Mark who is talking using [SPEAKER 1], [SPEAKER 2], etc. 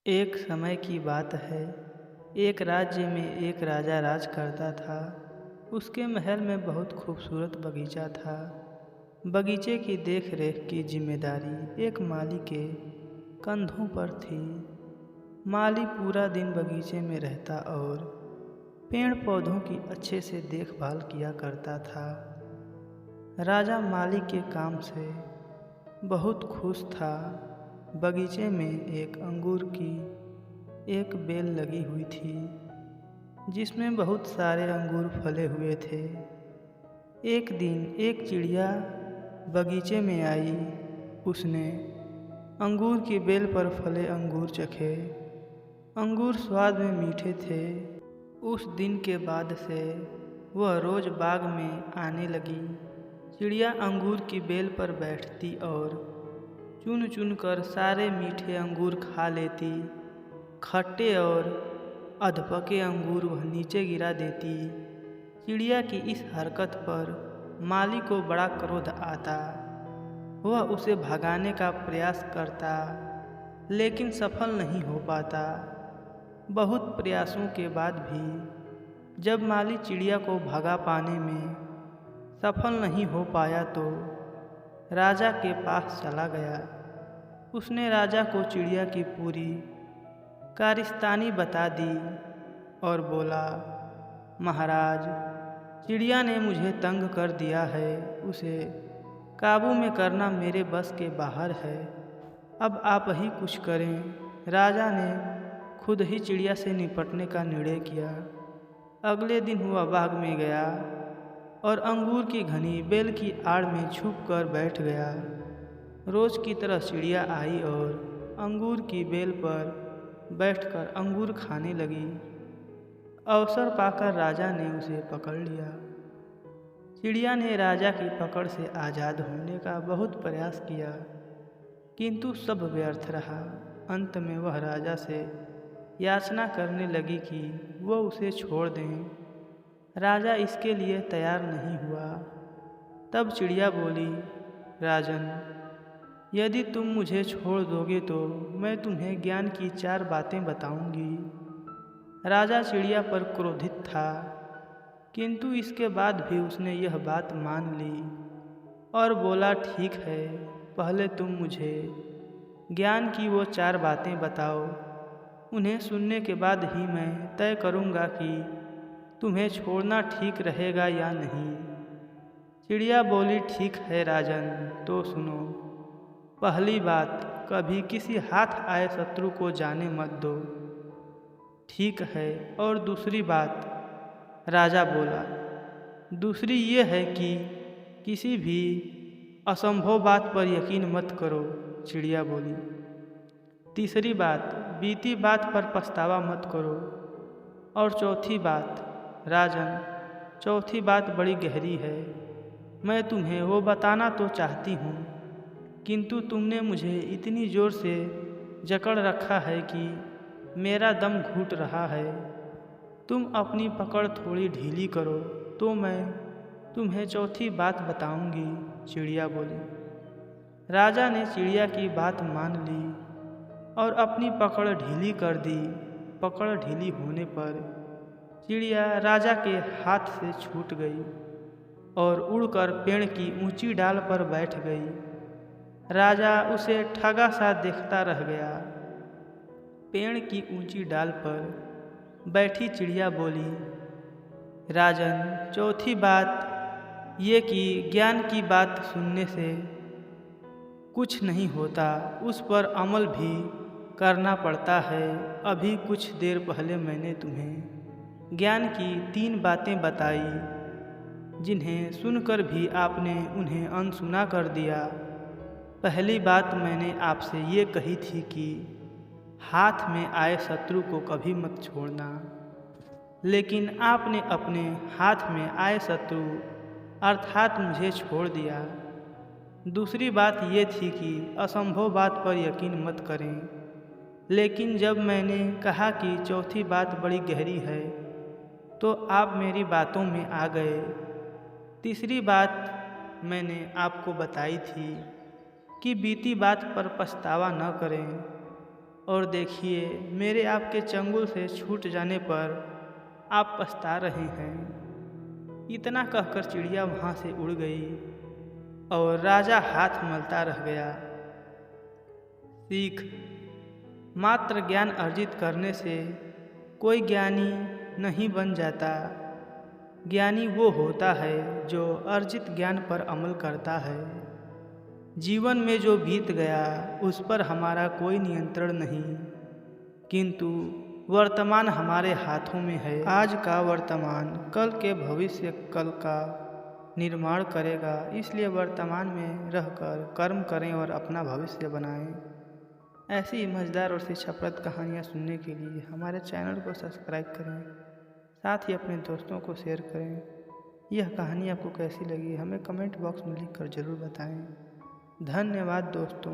[SPEAKER 1] एक समय की बात है। एक राज्य में एक राजा राज करता था। उसके महल में बहुत खूबसूरत बगीचा था। बगीचे की देख रेख की जिम्मेदारी एक माली के कंधों पर थी। माली पूरा दिन बगीचे में रहता और पेड़ पौधों की अच्छे से देखभाल किया करता था। राजा माली के काम से बहुत खुश था। बगीचे में एक अंगूर की एक बेल लगी हुई थी जिसमें बहुत सारे अंगूर फले हुए थे। एक दिन एक चिड़िया बगीचे में आई। उसने अंगूर की बेल पर फले अंगूर चखे। अंगूर स्वाद में मीठे थे। उस दिन के बाद से वह रोज बाग में आने लगी। चिड़िया अंगूर की बेल पर बैठती और चुन चुन कर सारे मीठे अंगूर खा लेती। खट्टे और अधपके अंगूर वह नीचे गिरा देती। चिड़िया की इस हरकत पर माली को बड़ा क्रोध आता। वह उसे भगाने का प्रयास करता लेकिन सफल नहीं हो पाता। बहुत प्रयासों के बाद भी जब माली चिड़िया को भगा पाने में सफल नहीं हो पाया तो राजा के पास चला गया। उसने राजा को चिड़िया की पूरी कारिस्तानी बता दी और बोला, महाराज, चिड़िया ने मुझे तंग कर दिया है। उसे काबू में करना मेरे बस के बाहर है। अब आप ही कुछ करें। राजा ने खुद ही चिड़िया से निपटने का निर्णय किया। अगले दिन वह बाग में गया और अंगूर की घनी बेल की आड़ में छुप कर बैठ गया। रोज की तरह चिड़िया आई और अंगूर की बेल पर बैठकर अंगूर खाने लगी। अवसर पाकर राजा ने उसे पकड़ लिया। चिड़िया ने राजा की पकड़ से आज़ाद होने का बहुत प्रयास किया किंतु सब व्यर्थ रहा। अंत में वह राजा से याचना करने लगी कि वह उसे छोड़ दें। राजा इसके लिए तैयार नहीं हुआ। तब चिड़िया बोली, राजन, यदि तुम मुझे छोड़ दोगे तो मैं तुम्हें ज्ञान की 4 बातें बताऊंगी। राजा चिड़िया पर क्रोधित था किंतु इसके बाद भी उसने यह बात मान ली और बोला, ठीक है, पहले तुम मुझे ज्ञान की वो 4 बातें बताओ। उन्हें सुनने के बाद ही मैं तय करूंगा कि तुम्हें छोड़ना ठीक रहेगा या नहीं। चिड़िया बोली, ठीक है राजन, तो सुनो। पहली बात, कभी किसी हाथ आए शत्रु को जाने मत दो। ठीक है। और दूसरी बात, राजा बोला, दूसरी ये है कि किसी भी असंभव बात पर यकीन मत करो। चिड़िया बोली, तीसरी बात, बीती बात पर पछतावा मत करो। और चौथी बात, राजन, चौथी बात बड़ी गहरी है। मैं तुम्हें वो बताना तो चाहती हूँ किंतु तुमने मुझे इतनी ज़ोर से जकड़ रखा है कि मेरा दम घुट रहा है। तुम अपनी पकड़ थोड़ी ढीली करो तो मैं तुम्हें चौथी बात बताऊंगी। चिड़िया बोली। राजा ने चिड़िया की बात मान ली और अपनी पकड़ ढीली कर दी। पकड़ ढीली होने पर चिड़िया राजा के हाथ से छूट गई और उड़कर पेड़ की ऊंची डाल पर बैठ गई। राजा उसे ठगा सा देखता रह गया। पेड़ की ऊंची डाल पर बैठी चिड़िया बोली, राजन, चौथी बात ये कि ज्ञान की बात सुनने से कुछ नहीं होता, उस पर अमल भी करना पड़ता है। अभी कुछ देर पहले मैंने तुम्हें ज्ञान की 3 बातें बताई जिन्हें सुनकर भी आपने उन्हें अनसुना कर दिया। पहली बात मैंने आपसे ये कही थी कि हाथ में आए शत्रु को कभी मत छोड़ना, लेकिन आपने अपने हाथ में आए शत्रु अर्थात मुझे छोड़ दिया। दूसरी बात ये थी कि असंभव बात पर यकीन मत करें, लेकिन जब मैंने कहा कि चौथी बात बड़ी गहरी है तो आप मेरी बातों में आ गए। तीसरी बात मैंने आपको बताई थी कि बीती बात पर पछतावा न करें और देखिए मेरे आपके चंगुल से छूट जाने पर आप पछता रहे हैं। इतना कहकर चिड़िया वहाँ से उड़ गई और राजा हाथ मलता रह गया। सीख: मात्र ज्ञान अर्जित करने से कोई ज्ञानी नहीं बन जाता। ज्ञानी वो होता है जो अर्जित ज्ञान पर अमल करता है। जीवन में जो बीत गया उस पर हमारा कोई नियंत्रण नहीं, किंतु वर्तमान हमारे हाथों में है। आज का वर्तमान कल के भविष्य कल का निर्माण करेगा, इसलिए वर्तमान में रहकर कर्म करें और अपना भविष्य बनाएं। ऐसी ही मज़ेदार और शिक्षाप्रद कहानियाँ सुनने के लिए हमारे चैनल को सब्सक्राइब करें, साथ ही अपने दोस्तों को शेयर करें। यह कहानी आपको कैसी लगी हमें कमेंट बॉक्स में लिखकर ज़रूर बताएं। धन्यवाद दोस्तों।